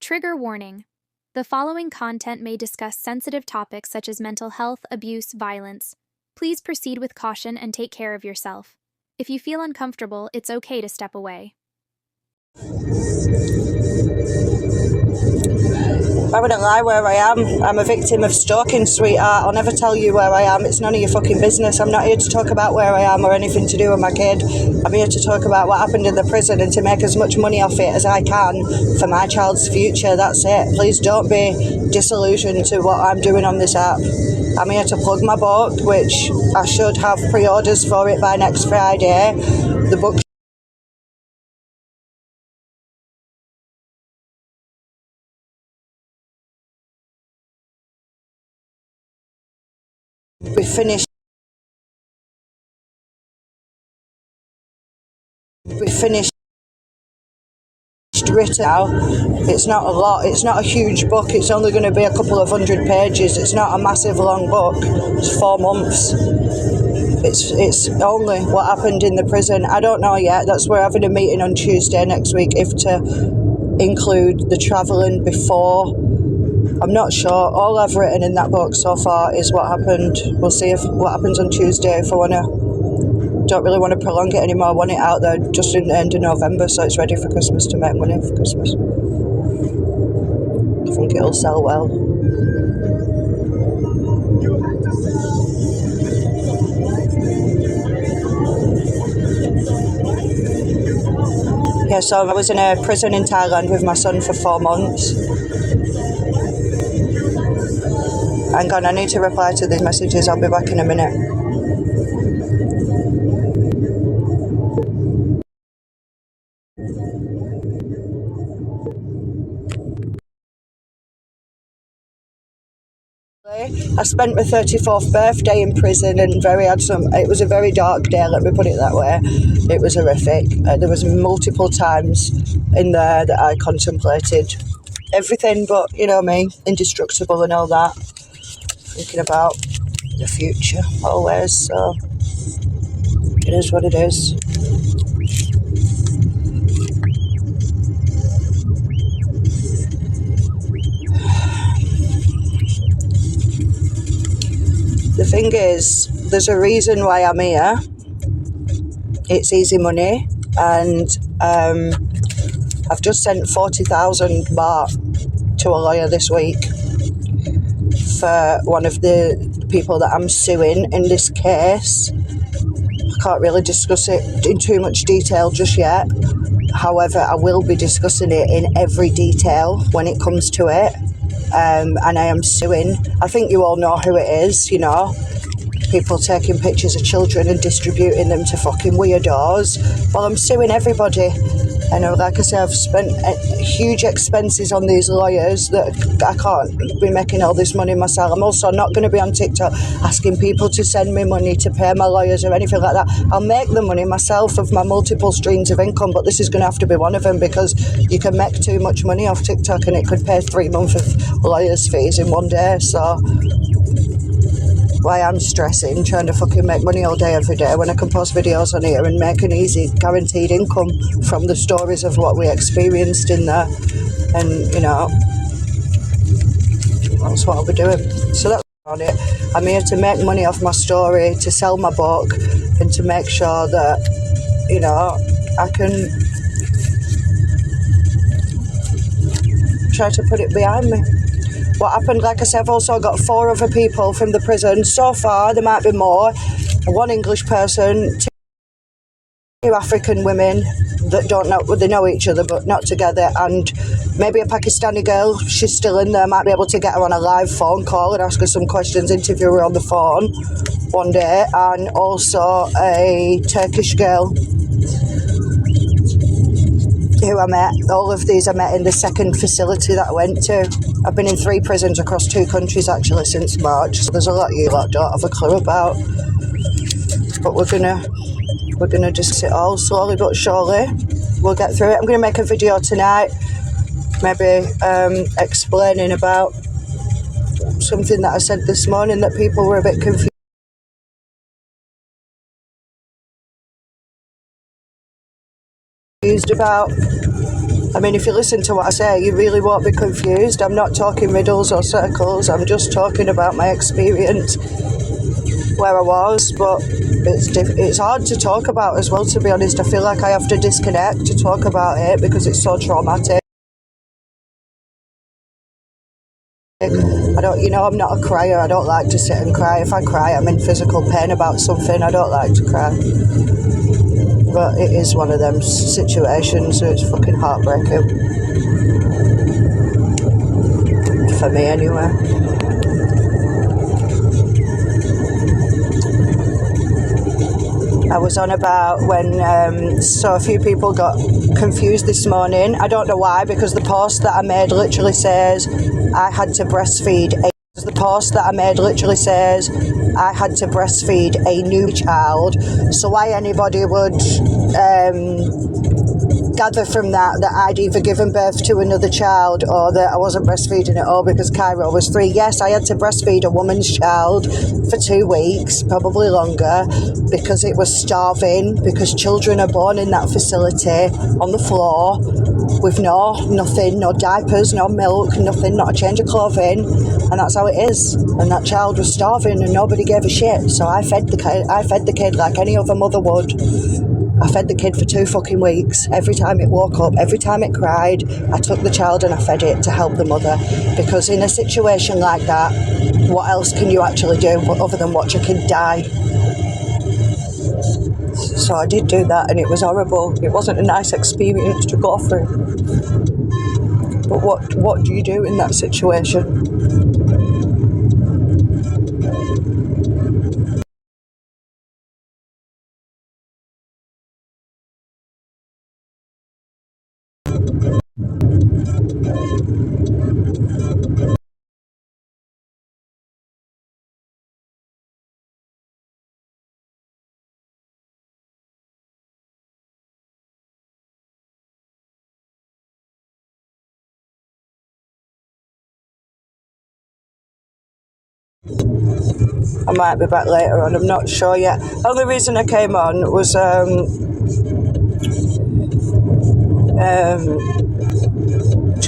Trigger warning. The following content may discuss sensitive topics such as mental health, abuse, violence. Please proceed with caution and take care of yourself. If you feel uncomfortable, it's okay to step away. I wouldn't lie where I am. I'm a victim of stalking, sweetheart. I'll never tell you where I am. It's none of your fucking business. I'm not here to talk about where I am or anything to do with my kid. I'm here to talk about what happened in the prison and to make as much money off it as I can for my child's future. That's it. Please don't be disillusioned to what I'm doing on this app. I'm here to plug my book, which I should have pre-orders for it by next Friday. The book we finished written now. It's not a lot, it's not a huge book, it's only going to be a couple of 100 pages. It's not a massive long book. It's 4 months. It's only what happened in the prison. I don't know yet. That's we're having a meeting on Tuesday next week if to include the travelling before. I'm not sure. All I've written in that book so far is what happened. We'll see if what happens on Tuesday. If I don't really want to prolong it anymore. I want it out there just in the end of November, so it's ready for Christmas, to make money for Christmas. I think it'll sell well. Yeah, so I was in a prison in Thailand with my son for 4 months. Hang on, I need to reply to these messages. I'll be back in a minute. I spent my 34th birthday in prison and it was a very dark day, let me put it that way. It was horrific. There was multiple times in there that I contemplated everything but, you know me, indestructible and all that. Thinking about the future always, so it is what it is. The thing is, there's a reason why I'm here. It's easy money, and I've just sent 40,000 baht to a lawyer this week for one of the people that I'm suing in this case. I can't really discuss it in too much detail just yet. However, I will be discussing it in every detail when it comes to it. And I am suing. I think you all know who it is, you know. People taking pictures of children and distributing them to fucking weirdos. Well, I'm suing everybody. And like I say, I've spent huge expenses on these lawyers that I can't be making all this money myself. I'm also not going to be on TikTok asking people to send me money to pay my lawyers or anything like that. I'll make the money myself of my multiple streams of income, but this is going to have to be one of them because you can make too much money off TikTok and it could pay 3 months of lawyers' fees in one day. So why I'm stressing, trying to fucking make money all day every day when I can post videos on here and make an easy guaranteed income from the stories of what we experienced in there. And, you know, that's what I'll be doing. So that's on it. I'm here to make money off my story, to sell my book, and to make sure that, you know, I can try to put it behind me. What happened, like I said, I've also got 4 other people from the prison. So far, there might be more. 1 English person, 2 African women that don't know, they know each other but not together, and maybe a Pakistani girl. She's still in there. Might be able to get her on a live phone call and ask her some questions, interview her on the phone one day, and also a Turkish girl who I met. All of these I met in the second facility that I went to. I've been in 3 prisons across 2 countries actually since March, so there's a lot you lot don't have a clue about. But we're gonna discuss it all slowly but surely. We'll get through it. I'm gonna make a video tonight, maybe explaining about something that I said this morning that people were a bit confused about. I mean, if you listen to what I say, you really won't be confused. I'm not talking riddles or circles. I'm just talking about my experience where I was, but it's hard to talk about as well, to be honest. I feel like I have to disconnect to talk about it because it's so traumatic. I'm not a crier. I don't like to sit and cry. If I cry, I'm in physical pain about something. I don't like to cry. But it is one of them situations, so it's fucking heartbreaking. For me, anyway. I was on about when, so a few people got confused this morning. I don't know why, because the post that I made literally says I had to breastfeed a new child. So why anybody would gather from that I'd either given birth to another child or that I wasn't breastfeeding at all because Cairo was 3. Yes, I had to breastfeed a woman's child for 2 weeks, probably longer, because it was starving, because children are born in that facility on the floor with nothing, no diapers, no milk, nothing, not a change of clothing, and that's how it is. And that child was starving and nobody gave a shit, so I fed the kid like any other mother would. I fed the kid for 2 fucking weeks. Every time it woke up, every time it cried, I took the child and I fed it to help the mother. Because in a situation like that, what else can you actually do other than watch a kid die? So I did do that, and it was horrible. It wasn't a nice experience to go through. But what do you do in that situation? I might be back later on, I'm not sure yet. The only reason I came on was to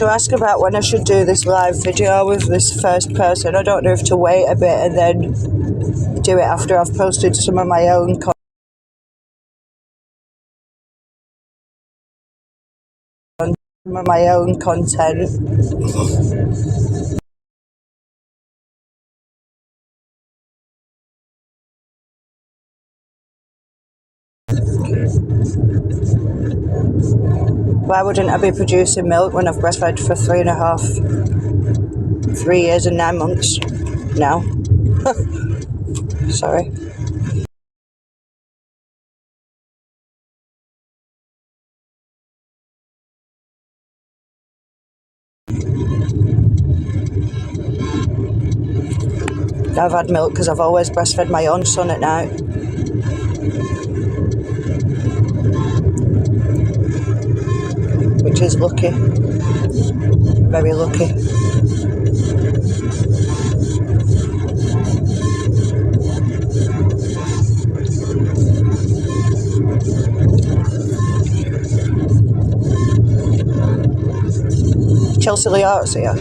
ask about when I should do this live video with this first person. I don't know if to wait a bit and then do it after I've posted some of my own content. Why wouldn't I be producing milk when I've breastfed for 3 years and 9 months now? Sorry. I've had milk because I've always breastfed my own son at night. Which is lucky. Very lucky. Chelsea Leotart's here.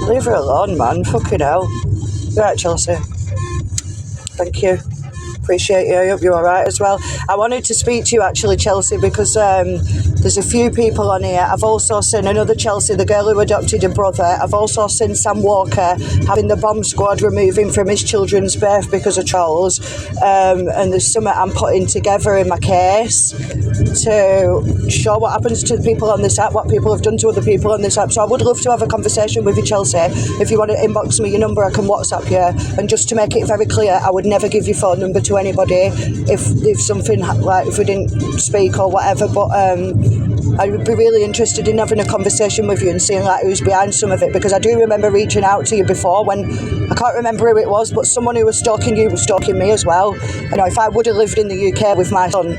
Leave her alone, man. Fucking hell. Right, Chelsea. Thank you. Appreciate you. I hope you're alright as well. I wanted to speak to you actually, Chelsea, because there's a few people on here. I've also seen another Chelsea, the girl who adopted a brother. I've also seen Sam Walker having the bomb squad remove him from his children's birth because of trolls. And there's something I'm putting together in my case to show what happens to the people on this app, what people have done to other people on this app. So I would love to have a conversation with you, Chelsea. If you want to inbox me your number, I can WhatsApp you. And just to make it very clear, I would never give your phone number to anybody if something, like if we didn't speak or whatever. But I would be really interested in having a conversation with you and seeing like who's behind some of it, because I do remember reaching out to you before when I can't remember who it was, but someone who was stalking you was stalking me as well. You know, if I would have lived in the UK with my son,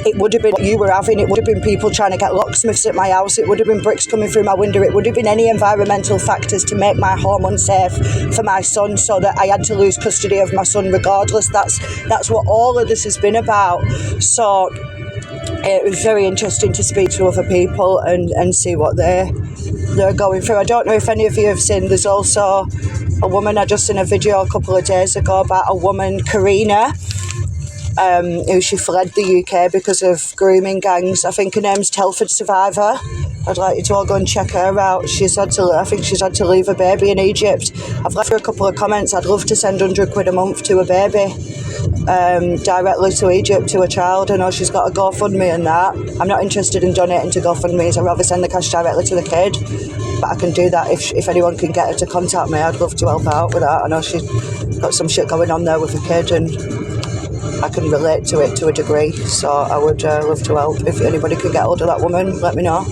it would have been what you were having. It would have been people trying to get locksmiths at my house. It would have been bricks coming through my window. It would have been any environmental factors to make my home unsafe for my son, so that I had to lose custody of my son regardless. That's what all of this has been about. So it was very interesting to speak to other people and see what they're going through. I don't know if any of you have seen, there's also a woman, I just seen a video a couple of days ago about a woman, Karina, who she fled the UK because of grooming gangs. I think her name's Telford Survivor. I'd like you to all go and check her out. I think she's had to leave a baby in Egypt. I've left her a couple of comments. I'd love to send £100 a month to a baby, directly to Egypt to a child. I know she's got a GoFundMe and that. I'm not interested in donating to GoFundMe. I'd rather send the cash directly to the kid. But I can do that if anyone can get her to contact me. I'd love to help out with that. I know she's got some shit going on there with a kid, and I can relate to it to a degree, so I would love to help. If anybody can get hold of that woman, let me know.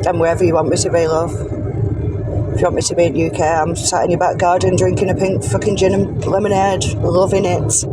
And wherever you want me to be, love. If you want me to be in UK, I'm sat in your back garden drinking a pink fucking gin and lemonade, loving it.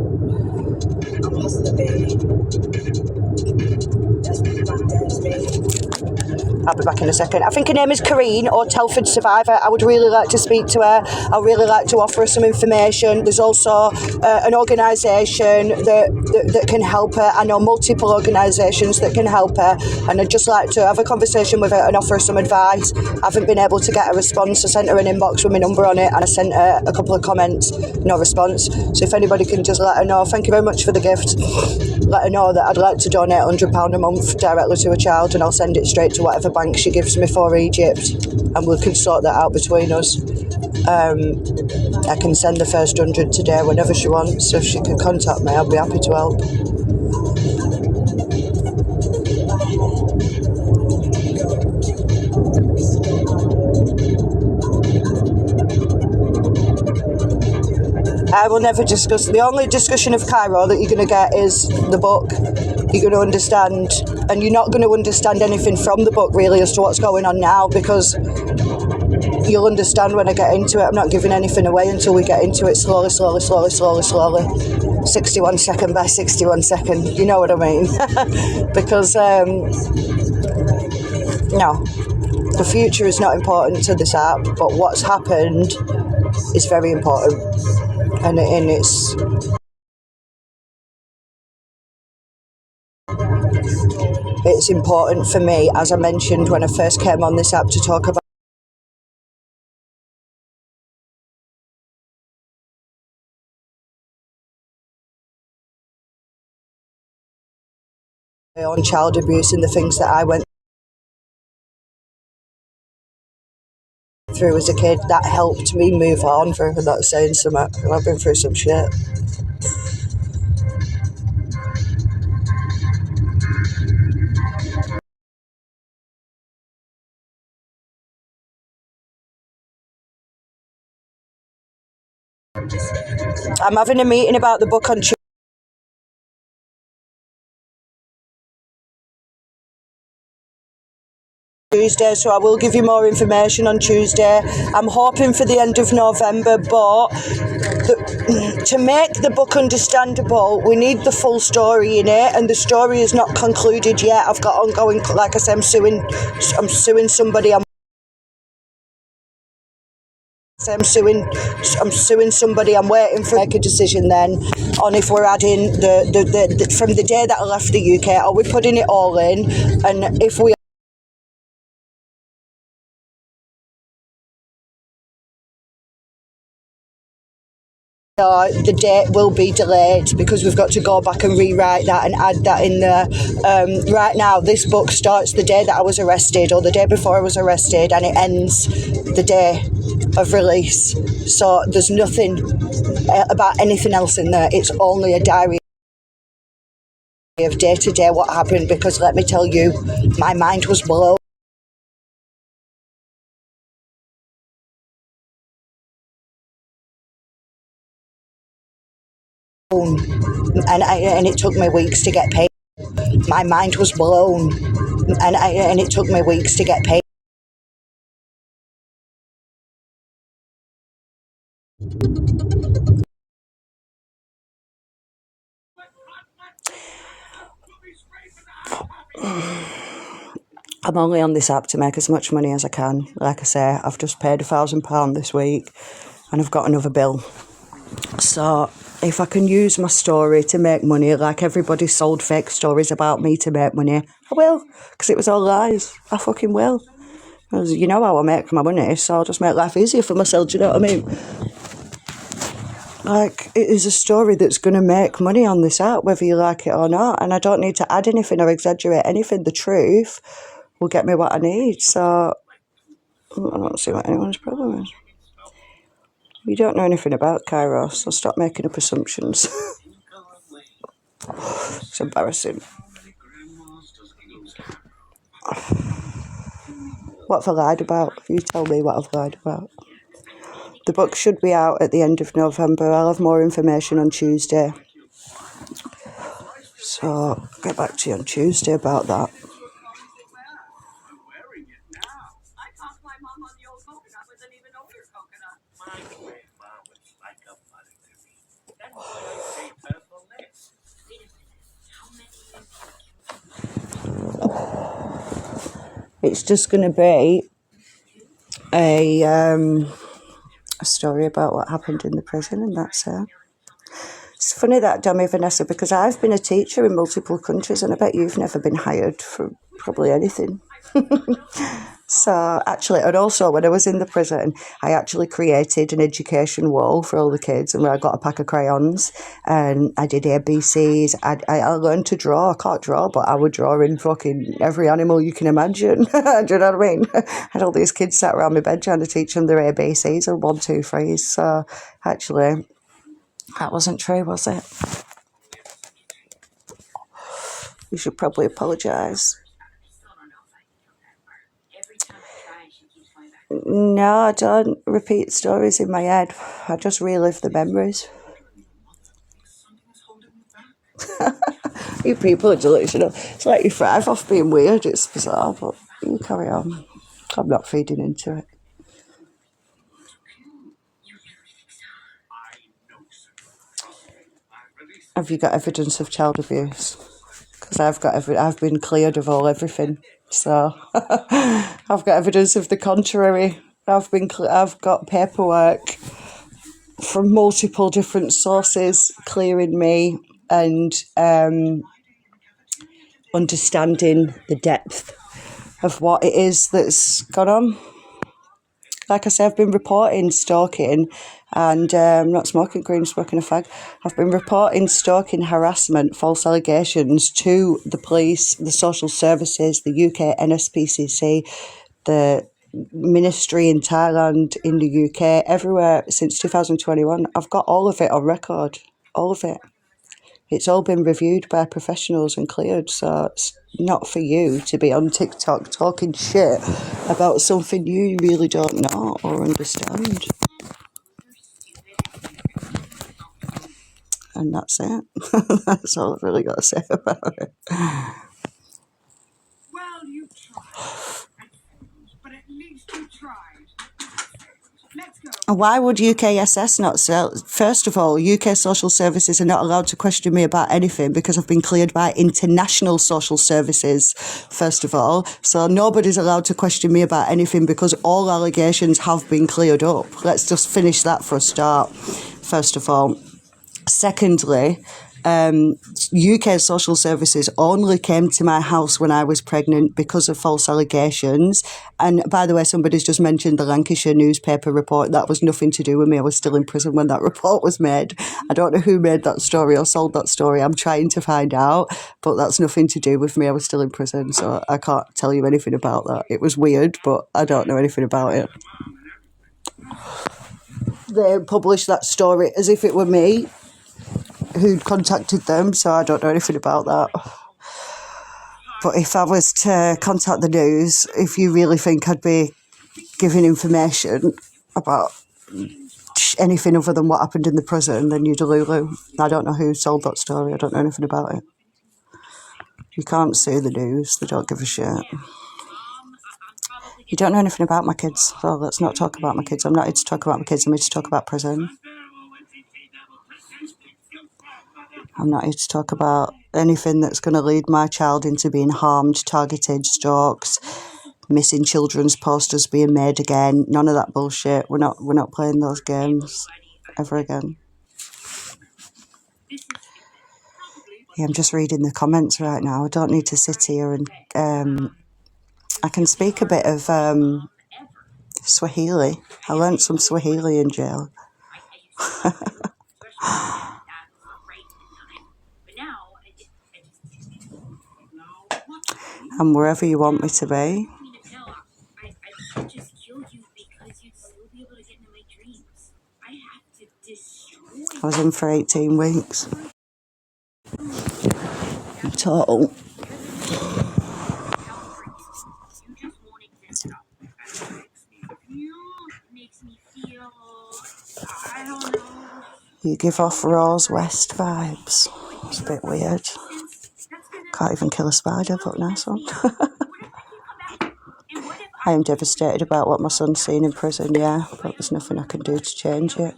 I'll be back in a second. I think her name is Karine, or Telford Survivor. I would really like to speak to her. I'd really like to offer her some information. There's also an organisation that can help her. I know multiple organisations that can help her, and I'd just like to have a conversation with her and offer her some advice. I haven't been able to get a response. I sent her an inbox with my number on it, and I sent her a couple of comments, no response. So if anybody can just let her know, thank you very much for the gift. Let her know that I'd like to donate £100 a month directly to a child, and I'll send it straight to whatever bank she gives me for Egypt, and we can sort that out between us. I can send the first 100 today whenever she wants, so if she can contact me, I'll be happy to help. I will never discuss. The only discussion of Cairo that you're going to get is the book. You're going to understand, and you're not going to understand anything from the book really as to what's going on now, because you'll understand when I get into it. I'm not giving anything away until we get into it slowly. 61 second by 61 second. You know what I mean? Because, no, the future is not important to this app, but what's happened is very important. And it's important for me, as I mentioned when I first came on this app, to talk about my own child abuse and the things that I went through as a kid. That helped me move on, for not saying something. I've been through some shit. I'm having a meeting about the book on Tuesday, so I will give you more information on Tuesday. I'm hoping for the end of November, but to make the book understandable, we need the full story in it, and the story is not concluded yet. I've got ongoing, like I said, I'm suing somebody. I'm suing somebody. I'm waiting for make a decision then on if we're adding the from the day that I left the UK, are we putting it all in, and if we the date will be delayed because we've got to go back and rewrite that and add that in there. Right now, this book starts the day that I was arrested, or the day before I was arrested, and it ends the day of release. So there's nothing about anything else in there. It's only a diary of day to day what happened, because let me tell you, my mind was blown. And it took me weeks to get paid. My mind was blown, and it took me weeks to get paid. I'm only on this app to make as much money as I can. Like I say, I've just paid £1,000 this week. and I've got another bill. So if I can use my story to make money, like everybody sold fake stories about me to make money, I will, because it was all lies. I fucking will. Because you know how I make my money, so I'll just make life easier for myself, do you know what I mean? Like, it is a story that's going to make money on this app, whether you like it or not, and I don't need to add anything or exaggerate anything. The truth will get me what I need, so I don't see what anyone's problem is. You don't know anything about Kairos, so stop making up assumptions. It's embarrassing. What have I lied about? You tell me what I've lied about. The book should be out at the end of November. I'll have more information on Tuesday. So I'll get back to you on Tuesday about that. It's just going to be a story about what happened in the prison, and that's it. It's funny that, Demi Vanessa, because I've been a teacher in multiple countries, and I bet you've never been hired for probably anything. So actually, and also when I was in the prison, I actually created an education wall for all the kids, and where I got a pack of crayons, and I did ABCs. I learned to draw. I can't draw, but I would draw in fucking every animal you can imagine. Do you know what I mean? I had all these kids sat around my bed trying to teach them their ABCs and 1, 2, 3s. So actually, that wasn't true, was it? You should probably apologise. No, I don't repeat stories in my head. I just relive the memories. You people are delusional. It's like you thrive off being weird. It's bizarre, but you carry on. I'm not feeding into it. Have you got evidence of child abuse? Because I've been cleared of everything. So I've got evidence of the contrary. I've got paperwork from multiple different sources clearing me and understanding the depth of what it is that's gone on. Like I say, I've been reporting stalking and not smoking green, smoking a fag. I've been reporting stalking, harassment, false allegations to the police, the social services, the UK NSPCC, the ministry in Thailand, in the UK, everywhere since 2021. I've got all of it on record, all of it. It's all been reviewed by professionals and cleared, so it's not for you to be on TikTok talking shit about something you really don't know or understand. And that's it. That's all I've really got to say about it. Well, you tried. But at least you tried. Let's go. Why would UKSS not sell? First of all, UK social services are not allowed to question me about anything because I've been cleared by international social services, first of all. So nobody's allowed to question me about anything because all allegations have been cleared up. Let's just finish that for a start, first of all. Secondly, UK social services only came to my house when I was pregnant because of false allegations. And by the way, somebody's just mentioned the Lancashire newspaper report. That was nothing to do with me. I was still in prison when that report was made. I don't know who made that story or sold that story. I'm trying to find out, but that's nothing to do with me. I was still in prison, so I can't tell you anything about that. It was weird, but I don't know anything about it. They published that story as if it were me who'd contacted them, so I don't know anything about that. But if I was to contact the news, if you really think I'd be giving information about anything other than what happened in the prison, then you're delulu. I don't know who sold that story. I don't know anything about it. You can't sue the news. They don't give a shit. You don't know anything about my kids, so let's not talk about my kids. I'm not here to talk about my kids. I'm here to talk about prison. I'm not here to talk about anything that's going to lead my child into being harmed, targeted, stalked, missing children's posters being made again. None of that bullshit. We're not playing those games ever again. Yeah, I'm just reading the comments right now. I don't need to sit here and I can speak a bit of Swahili. I learnt some Swahili in jail. And wherever you want me to be. I was in for 18 weeks. In total. You give off Rose West vibes. It's a bit weird. Can't even kill a spider, but nice one. I am devastated about what my son's seen in prison, yeah, but there's nothing I can do to change it.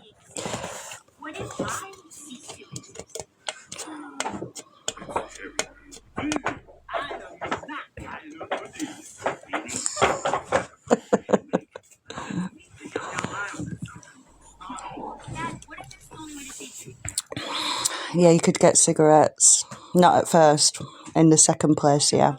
Yeah, you could get cigarettes. Not at first. In the second place, yeah.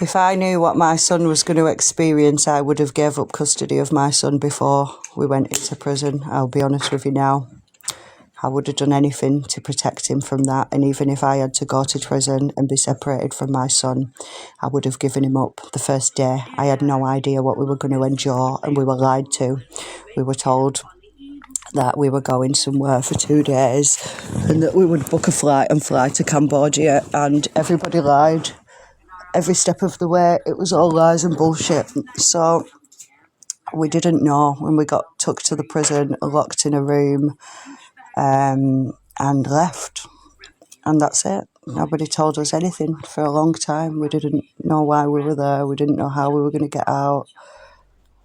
If I knew what my son was going to experience, I would have gave up custody of my son before we went into prison. I'll be honest with you now. I would have done anything to protect him from that. And even if I had to go to prison and be separated from my son, I would have given him up the first day. I had no idea what we were going to endure, and we were lied to. We were told that we were going somewhere for 2 days and that we would book a flight and fly to Cambodia, and everybody lied. Every step of the way, it was all lies and bullshit. So we didn't know when we got took to the prison, locked in a room, and left. And that's it. Nobody told us anything for a long time. We didn't know why we were there. We didn't know how we were going to get out.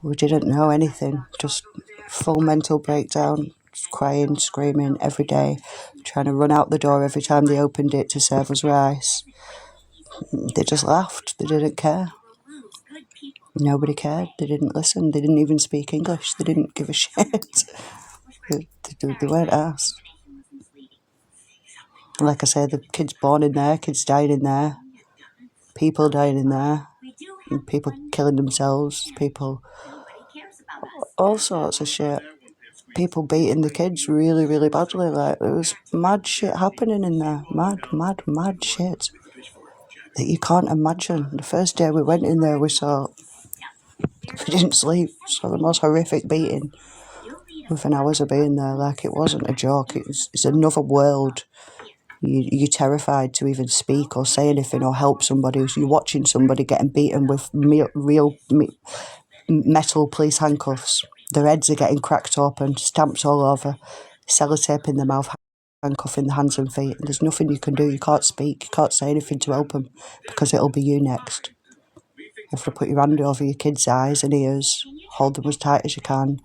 We didn't know anything. Just full mental breakdown, crying, screaming every day, trying to run out the door every time they opened it to serve us rice. They just laughed. They didn't care. Nobody cared. They didn't listen. They didn't even speak English. They didn't give a shit. They weren't asked. Like I said, the kids born in there, kids dying in there, people dying in there, and people killing themselves, people, all sorts of shit. People beating the kids really, really badly. Like, there was mad shit happening in there. Mad shit that you can't imagine. The first day we went in there, we didn't sleep. Saw the most horrific beating within hours of being there. Like, it wasn't a joke. It's another world. You're terrified to even speak or say anything or help somebody. You're watching somebody getting beaten with real metal police handcuffs. Their heads are getting cracked open, stamps all over, sellotape in their mouth, handcuff in the hands and feet. And there's nothing you can do. You can't speak. You can't say anything to help them because it'll be you next. You have to put your hand over your kids' eyes and ears, hold them as tight as you can,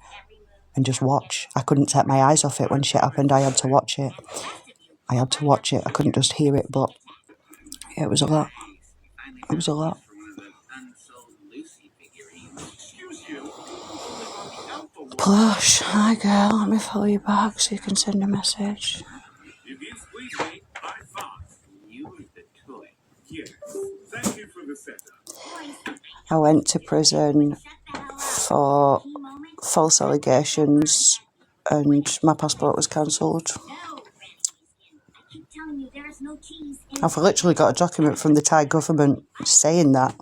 and just watch. I couldn't take my eyes off it when shit happened. I had to watch it. I couldn't just hear it, but it was a lot. It was a lot. Plush, hi girl, let me follow you back so you can send a message. I went to prison for false allegations and my passport was cancelled. I've literally got a document from the Thai government saying that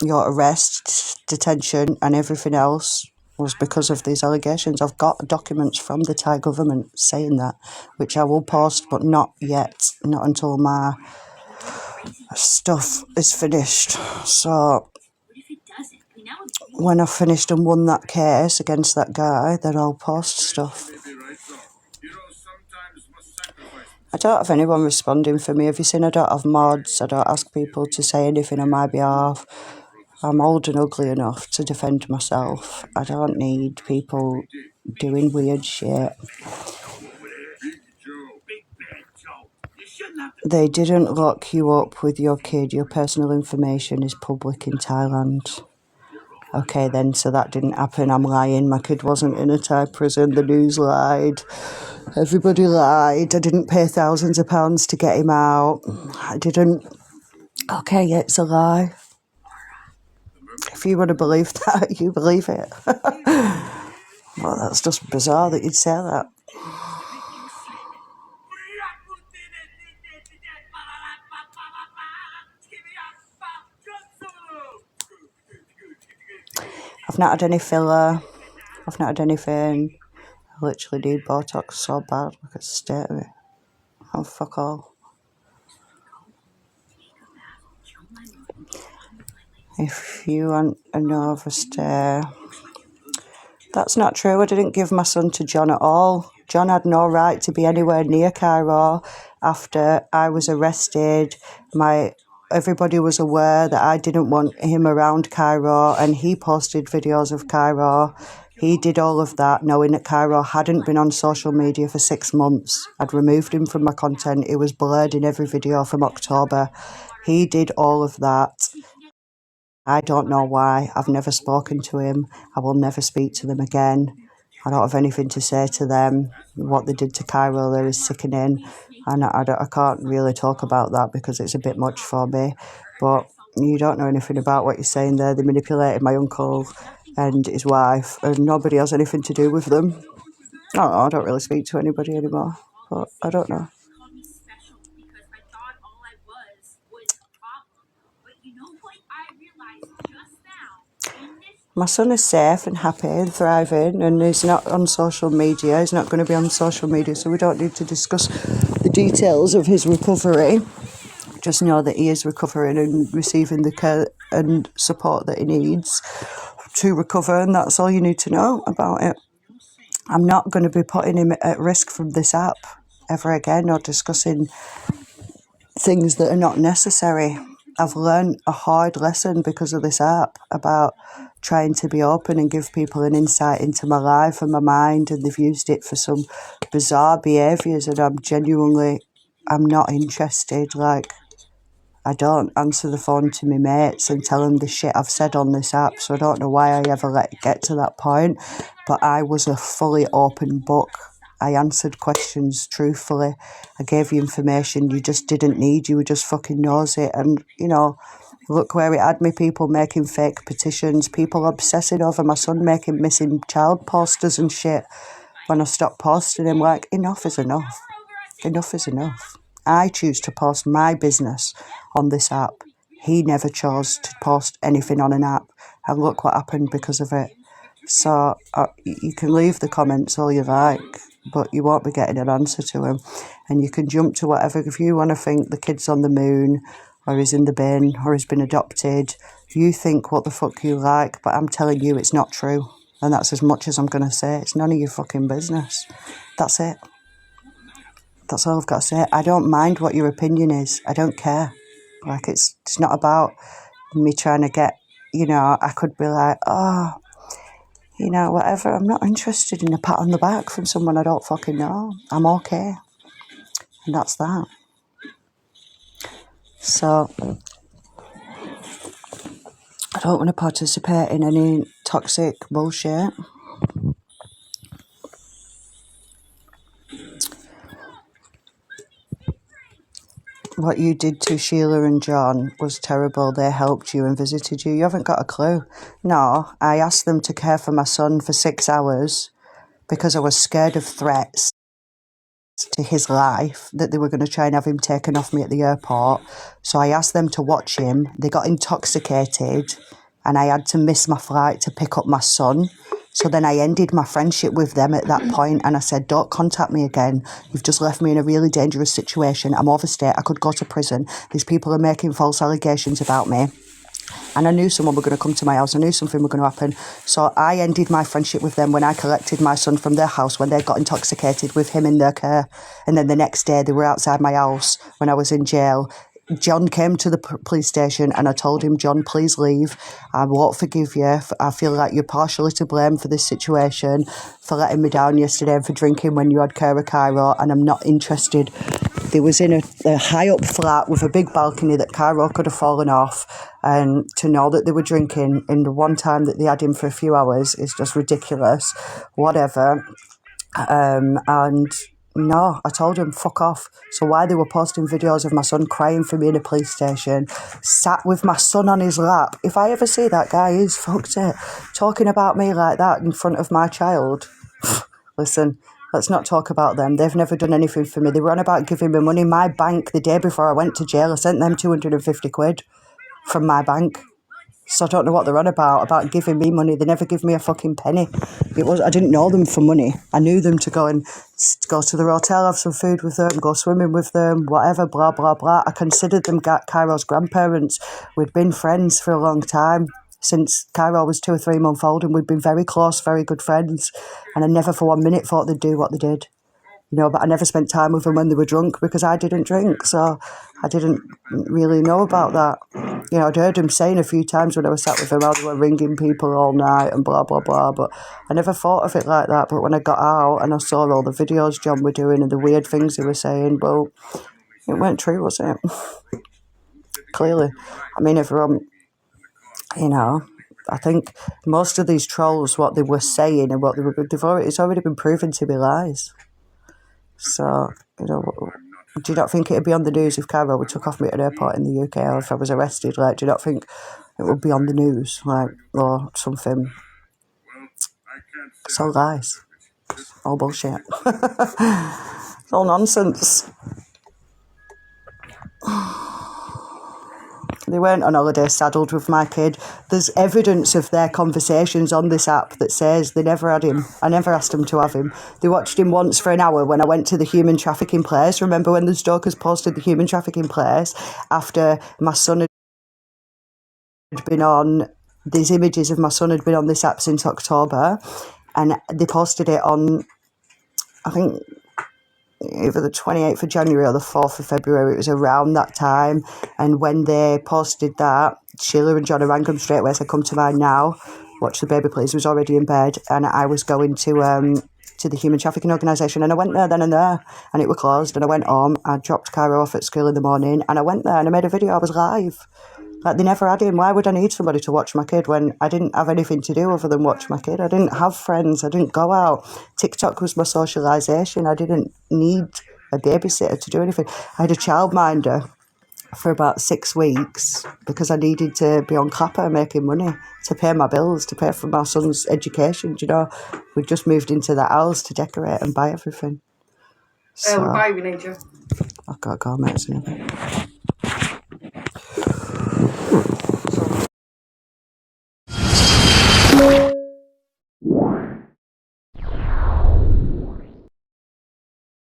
your arrest, detention and everything else was because of these allegations. I've got documents from the Thai government saying that, which I will post, but not yet, not until my stuff is finished. So when I've finished and won that case against that guy, then I'll post stuff. I don't have anyone responding for me. Have you seen I don't have mods? I don't ask people to say anything on my behalf. I'm old and ugly enough to defend myself. I don't need people doing weird shit. They didn't lock you up with your kid. Your personal information is public in Thailand. Okay then, so that didn't happen. I'm lying. My kid wasn't in a Thai prison. The news lied. Everybody lied. I didn't pay thousands of pounds to get him out. I didn't. Okay, yeah, it's a lie. If you want to believe that, you believe it. Well, that's just bizarre that you'd say that. I've not had any filler. I've not had anything. I literally need Botox so bad. Look at the state of it. Oh, fuck all. If you want a Nova stare. That's not true. I didn't give my son to John at all. John had no right to be anywhere near Cairo after I was arrested. Everybody was aware that I didn't want him around Cairo, and he posted videos of Cairo. He did all of that knowing that Cairo hadn't been on social media for 6 months. I'd removed him from my content. It was blurred in every video from October. He did all of that. I don't know why. I've never spoken to him. I will never speak to them again. I don't have anything to say to them. What they did to Cairo there is sickening. And I can't really talk about that because it's a bit much for me. But you don't know anything about what you're saying there. They manipulated my uncle and his wife, and nobody has anything to do with them. I don't really speak to anybody anymore. But I don't know. My son is safe and happy and thriving, and he's not on social media. He's not going to be on social media, so we don't need to discuss the details of his recovery. Just know that he is recovering and receiving the care and support that he needs to recover, and that's all you need to know about it. I'm not going to be putting him at risk from this app ever again or discussing things that are not necessary. I've learned a hard lesson because of this app about trying to be open and give people an insight into my life and my mind, and they've used it for some bizarre behaviours, and I'm not interested. Like, I don't answer the phone to my mates and tell them the shit I've said on this app, so I don't know why I ever let it get to that point, but I was a fully open book. I answered questions truthfully. I gave you information you just didn't need. You were just fucking nosy. And, look where it had me. People making fake petitions. People obsessing over my son making missing child posters and shit. When I stopped posting him, like, enough is enough. Enough is enough. I choose to post my business on this app. He never chose to post anything on an app. And look what happened because of it. So you can leave the comments all you like, but you won't be getting an answer to them. And you can jump to whatever. If you want to think the kid's on the moon, or he's in the bin, or he's been adopted, you think what the fuck you like, but I'm telling you it's not true. And that's as much as I'm going to say. It's none of your fucking business. That's it. That's all I've got to say. I don't mind what your opinion is. I don't care. Like, it's not about me trying to get, I could be like, whatever. I'm not interested in a pat on the back from someone I don't fucking know. I'm okay. And that's that. So, I don't want to participate in any toxic bullshit. What you did to Sheila and John was terrible. They helped you and visited you. You haven't got a clue. No, I asked them to care for my son for 6 hours because I was scared of threats to his life, that they were going to try and have him taken off me at the airport. So I asked them to watch him. They got intoxicated and I had to miss my flight to pick up my son. So then I ended my friendship with them at that point, and I said, don't contact me again. You've just left me in a really dangerous situation. I'm overstayed. I could go to prison. These people are making false allegations about me. And I knew someone were going to come to my house. I knew something was going to happen. So I ended my friendship with them when I collected my son from their house when they got intoxicated with him in their care. And then the next day they were outside my house when I was in jail, John came to the police station and I told him, John, please leave. I won't forgive you. I feel like you're partially to blame for this situation, for letting me down yesterday and for drinking when you had care of Cairo, and I'm not interested. They was in a high-up flat with a big balcony that Cairo could have fallen off, and to know that they were drinking in the one time that they had him for a few hours is just ridiculous. Whatever. And no, I told him, fuck off. So why they were posting videos of my son crying for me in a police station, sat with my son on his lap. If I ever see that guy, he's fucked it. Talking about me like that in front of my child. Listen, let's not talk about them. They've never done anything for me. They were on about giving me money. My bank, the day before I went to jail, I sent them 250 quid from my bank. So I don't know what they're on about giving me money. They never give me a fucking penny. I didn't know them for money. I knew them to go to the hotel, have some food with them, go swimming with them, whatever, blah, blah, blah. I considered them Cairo's grandparents. We'd been friends for a long time, since Cairo was 2 or 3 months old, and we'd been very close, very good friends. And I never for 1 minute thought they'd do what they did. You know, but I never spent time with them when they were drunk because I didn't drink, so I didn't really know about that. You know, I'd heard him saying a few times when I was sat with him how they were ringing people all night and blah, blah, blah, but I never thought of it like that. But when I got out and I saw all the videos John were doing and the weird things he was saying, well, it weren't true, was it? Clearly. I mean, everyone, you know, I think most of these trolls, what they were saying and what they were, it's already been proven to be lies. So, you know, do you not think it would be on the news if Cairo would took off me at an airport in the UK, or if I was arrested? Like, do you not think it would be on the news, like, or something? It's all lies. All bullshit. It's all nonsense. They weren't on holiday saddled with my kid. There's evidence of their conversations on this app that says they never had him. I never asked them to have him. They watched him once for an hour when I went to the human trafficking place. Remember when the stalkers posted the human trafficking place after my son had been on, these images of my son had been on this app since October, and they posted it on, I think, either the 28th of January or the 4th of February. It was around that time. And when they posted that, Sheila and John rang them straight away, said, come to mine now, watch the baby please. He was already in bed, and I was going to the human trafficking organisation, and I went there then and there, and it was closed, and I went home. I dropped Cairo off at school in the morning, and I went there and I made a video. I was live. Like, they never had him. Why would I need somebody to watch my kid when I didn't have anything to do other than watch my kid? I didn't have friends. I didn't go out. TikTok was my socialisation. I didn't need a babysitter to do anything. I had a childminder for about 6 weeks because I needed to be on Clapper making money to pay my bills, to pay for my son's education. You know, we just moved into that house to decorate and buy everything. So, Bye, we need you. I've got to go, mate. See you in a bit.